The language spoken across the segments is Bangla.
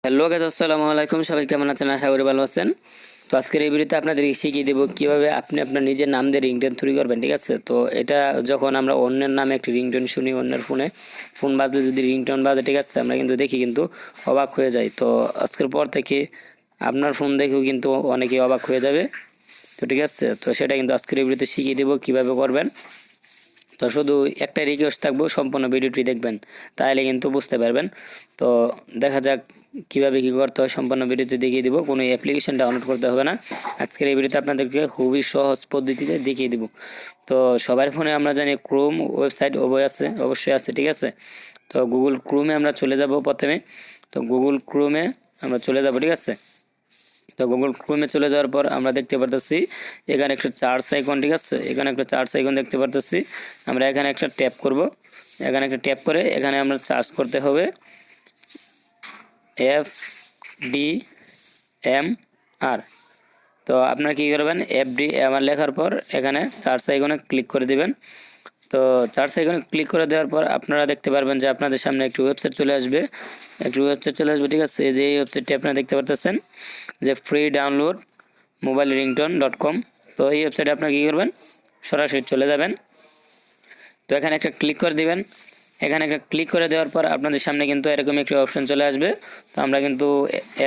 হ্যালো গাইস, আসসালামু আলাইকুম। সবাই কেমন আছেন? আশা করি ভালো আছেন। তো আজকের এই ভিডিওতে আপনাদেরকে শিখিয়ে দেবো কিভাবে আপনি আপনার নিজের নাম দিয়ে রিংটোন তৈরি করবেন। ঠিক আছে, তো এটা যখন আমরা অন্যের নামে একটি রিংটোন শুনি, অন্যের ফোন বাজলে যদি রিংটোন বাজে, ঠিক আছে, আমরা কিন্তু দেখি কিন্তু অবাক হয়ে যাই। তো আজকের পর থেকে আপনার ফোন দেখেও কিন্তু অনেকেই অবাক হয়ে যাবে। তো ঠিক আছে, তো সেটা কিন্তু আজকের এই ভিডিওতে শিখিয়ে দেবো কীভাবে করবেন। তো শুধু একটা রিকোয়েস্ট থাকবো, সম্পূর্ণ ভিডিওটি দেখবেন, তাহলে কিন্তু বুঝতে পারবেন। তো দেখা যাক কীভাবে কী করতে হয়, সম্পূর্ণ ভিডিওতে দেখিয়ে দিব। কোনো অ্যাপ্লিকেশন ডাউনলোড করতে হবে না। আজকের এই ভিডিওতে আপনাদেরকে খুবই সহজ পদ্ধতিতে দেখিয়ে দিব। তো সবার ফোনে আমরা জানি ক্রোম ওয়েবসাইট অবশ্যই আছে, ঠিক আছে। তো গুগল ক্রোমে আমরা চলে যাব প্রথমে। তো গুগল ক্রোমে আমরা চলে যাব, ঠিক আছে। তো গুগল ক্রোমে চলে যাওয়ার পর আমরা দেখতে পারতেছি এখানে একটা চার্জ আইকন, ঠিক আছে। এখানে একটা চার্জ আইকন দেখতে পারতেছি। আমরা এখানে একটা ট্যাপ করব। এখানে একটা ট্যাপ করে এখানে আমরা চার্জ করতে হবে FDMR। তো আপনারা কী করবেন, FDMR লেখার পর এখানে চার্জ আইকনে ক্লিক করে দিবেন। তো চার্জ আইকনে ক্লিক করে দেওয়ার পর আপনারা দেখতে পারবেন যে আপনাদের সামনে একটি ওয়েবসাইট চলে আসবে, ঠিক আছে। এই যে এই ওয়েবসাইটটি আপনারা দেখতে পারতেছেন যে ফ্রি ডাউনলোড মোবাইল ringtone.com। তো এই ওয়েবসাইটে আপনারা কী করবেন, সরাসরি চলে যাবেন। তো এখানে একটা ক্লিক করে দিবেন। এখানে একটা ক্লিক করে দেওয়ার পর আপনাদের সামনে কিন্তু এরকম একটি অপশন চলে আসবে। তো আমরা কিন্তু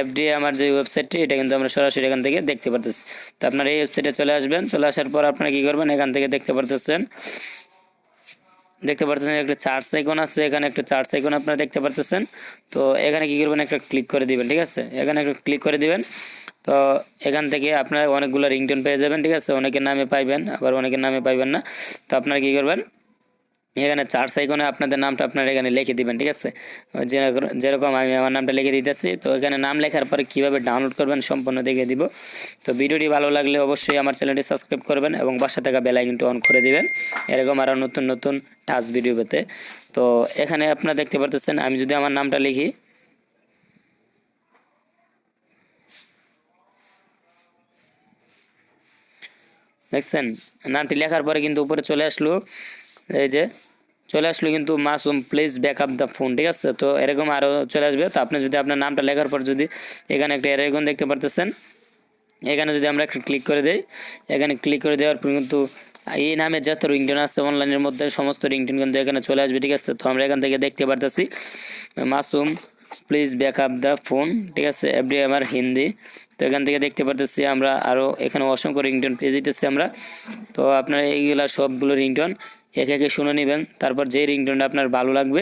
FDMR যে ওয়েবসাইটটি, এটা কিন্তু আমরা সরাসরি এখান থেকে দেখতে পারতেছি। তো আপনারা এই ওয়েবসাইটে চলে আসবেন। চলে আসার পর আপনারা কী করবেন, এখান থেকে দেখতে পারতেছেন একটা চার্জ আইকন আছে। এখানে একটা চার্জ আইকন আপনারা দেখতে পারতেছেন। তো এখানে কী করবেন, একটা ক্লিক করে দিবেন, ঠিক আছে। এখানে একটা ক্লিক করে দিবেন। তো এখান থেকে আপনারা অনেকগুলো রিংটোন পেয়ে যাবেন, ঠিক আছে। অনেকের নামে পাইবেন, আবার অনেকের নামে পাইবেন না। তো আপনারা কী করবেন, এখানে চার্জ আইকনে আপনাদের নামটা আপনারা এখানে লিখে দিবেন, ঠিক আছে। যেরকম আমি আমার নামটা লিখে দিতেছি। তো এখানে নাম লেখার পরে কীভাবে ডাউনলোড করবেন সম্পূর্ণ দেখে দিব। তো ভিডিওটি ভালো লাগলে অবশ্যই আমার চ্যানেলটি সাবস্ক্রাইব করবেন এবং পাশে থাকা বেল আইকনটি অন করে দিবেন, এরকম আরও নতুন নতুন টাচ ভিডিও পেতে। তো এখানে আপনারা দেখতে পারতেছেন, আমি যদি আমার নামটা লিখি, দেখছেন নামটি লেখার পরে কিন্তু উপরে চলে আসলো, এই যে চলে আসলো কিন্তু Masum please back up the phone, ঠিক আছে। তো এরকম আরও চলে আসবে। তো আপনি যদি আপনার নামটা লেখার পর যদি এখানে একটা এরকম দেখতে পারতেছেন, এখানে যদি আমরা একটা ক্লিক করে দেই, এখানে ক্লিক করে দেওয়ার পর কিন্তু এই নামে যত রিংটোন আছে অনলাইনের মধ্যে সমস্ত রিংটোন কিন্তু এখানে চলে আসবে, ঠিক আছে। তো আমরা এখান থেকে দেখতে পারতেছি Masum please back up the phone, ঠিক আছে, FDMR হিন্দি। তো এখান থেকে দেখতে পারতেছি আমরা আরও এখানে অসংখ্য রিংটোন পেয়ে যেতেছি আমরা। তো আপনারা এইগুলা সবগুলো রিংটোন একে একে শুনে নেবেন। তারপর যে রিংটোনটা আপনার ভালো লাগবে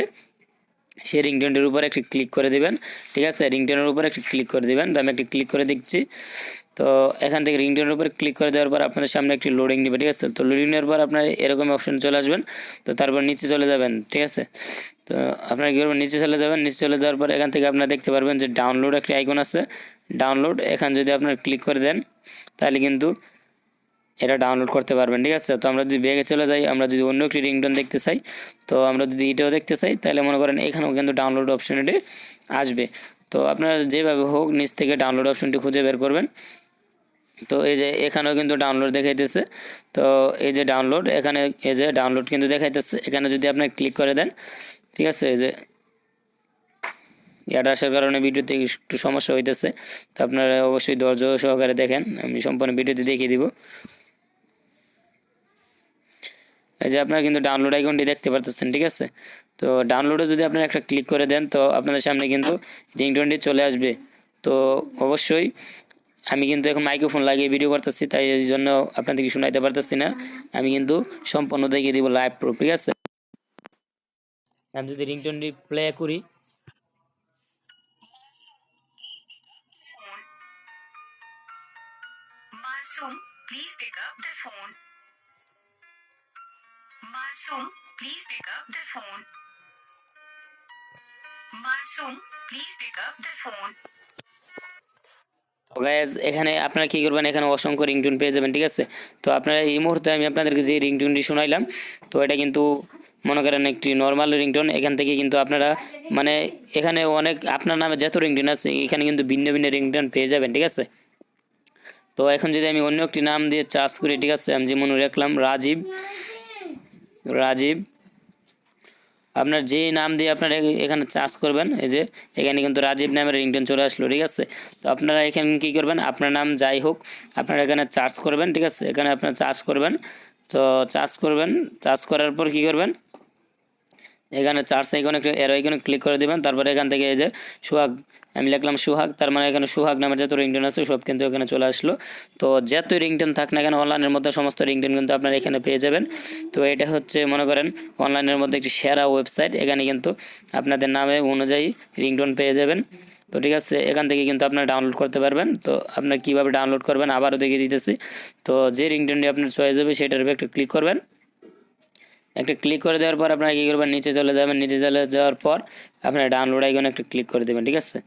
সেই রিংটোনটির উপর একটি ক্লিক করে দিবেন, ঠিক আছে। রিংটোনের উপর একটি ক্লিক করে দিবেন। তো আমি একটি ক্লিক করে দিচ্ছি। তো এখান থেকে রিংটোনের উপর ক্লিক করে দেওয়ার পর আপনাদের সামনে একটি লোডিং নেবে, ঠিক আছে। তো লোডিং নেওয়ার পর আপনার এরকম অপশন চলে আসবেন। তো তারপর নিচে চলে যাবেন, ঠিক আছে। তো আপনারা কী করবেন, নিচে চলে যাবেন। নিচে চলে যাওয়ার পর এখান থেকে আপনারা দেখতে পারবেন যে ডাউনলোড একটি আইকন আছে, ডাউনলোড। এখানে যদি আপনারা ক্লিক করে দেন তাহলে কিন্তু এটা ডাউনলোড করতে পারবেন, ঠিক আছে। তো আমরা যদি ব্যাগে চলে যাই, আমরা যদি অন্য একটি রিংটোন দেখতে চাই, তো আমরা যদি এটাও দেখতে চাই, তাহলে মনে করেন এখানেও কিন্তু ডাউনলোড অপশনটি আসবে। তো আপনারা যেভাবে হোক নিচ থেকে ডাউনলোড অপশনটি খুঁজে বের করবেন। তো এই যে এখানেও কিন্তু ডাউনলোড দেখাইতেছে। তো এই যে ডাউনলোড, এখানে এই যে ডাউনলোড কিন্তু দেখাইতেছে। এখানে যদি আপনি ক্লিক করে দেন, ঠিক আছে, এই যে এটা আসার কারণে ভিডিওতে একটু সমস্যা হইতেছে। তো আপনারা অবশ্যই ধৈর্য সহকারে দেখেন, আমি সম্পূর্ণ ভিডিওতে দেখিয়ে দিব। এই যে আপনারা কিন্তু ডাউনলোড আইকনটি দেখতে পারতেছেন, ঠিক আছে। তো ডাউনলোডে যদি আপনারা একটা ক্লিক করে দেন, তো আপনাদের সামনে কিন্তু রিংটোনটি চলে আসবে। তো অবশ্যই আমি কিন্তু এখন মাইক্রোফোন লাগিয়ে ভিডিও করতেছি, তাই এই জন্য আপনাদেরকে শোনাইতে পারতেছি না। আমি কিন্তু সম্পূর্ণ দেখিয়ে দিব লাইভ প্রুফ, ঠিক আছে। আমি যদি রিংটোনটি প্লে করি, Masoom, please pick up the phone. Masoom, please pick up the phone. Masoom, please pick up the phone. তো গাইজ এখানে আপনারা কী করবেন, এখানে অসংখ্য রিংটোন পেয়ে যাবেন, ঠিক আছে। তো আপনারা এই মুহূর্তে আমি আপনাদেরকে যে রিংটোনটি শোনাইলাম, তো এটা কিন্তু মনে করেন একটি নর্মাল রিংটোন। এখান থেকে কিন্তু আপনারা মানে এখানে অনেক আপনার নামে যত রিংটোন আছে এখানে কিন্তু ভিন্ন ভিন্ন রিংটোন পেয়ে যাবেন, ঠিক আছে। তো এখন যদি আমি অন্য একটি নাম দিয়ে চার্জ করি, ঠিক আছে, আমি যেমন রাখলাম রাজীব। আপনার যে নাম দিয়ে আপনারা এখানে চার্জ করবেন, এই যে এখানে কিন্তু রাজীব নামের রিংটোন চলে আসলো, ঠিক আছে। তো আপনারা এখানে কী করবেন, আপনার নাম যাই হোক আপনারা এখানে চার্জ করবেন, ঠিক আছে। এখানে আপনারা চার্জ করবেন, তো চার্জ করবেন, চার্জ করার পর কী করবেন, এখানে চার্জ আইকনে এর আইকনে ক্লিক করে দেবেন। তারপরে এখান থেকে এই যে সোহাগ, আমি লিখলাম সোহাগ, তার মানে এখানে সোহাগ নামের যত রিংটোন আছে সব কিন্তু এখানে চলে আসলো। তো যত রিংটোন থাক না কেন অনলাইনের মধ্যে সমস্ত রিংটোন কিন্তু আপনারা এখানে পেয়ে যাবেন। তো এটা হচ্ছে মনে করেন অনলাইনের মধ্যে একটি সেরা ওয়েবসাইট, এখানে কিন্তু আপনাদের নামে অনুযায়ী রিংটোন পেয়ে যাবেন। তো ঠিক আছে, এখান থেকে কিন্তু আপনারা ডাউনলোড করতে পারবেন। তো আপনারা কীভাবে ডাউনলোড করবেন আবারও দেখিয়ে দিতেছি। তো যে রিংটোনটি আপনার চয়েস হবে সেটার উপর একটা ক্লিক করবেন। একটা ক্লিক করে দেওয়ার পর আপনারা কী করবেন, নিচে চলে যাবেন। নিচে চলে যাওয়ার পর আপনারা ডাউনলোড আইকনে একটা ক্লিক করে দেবেন, ঠিক আছে।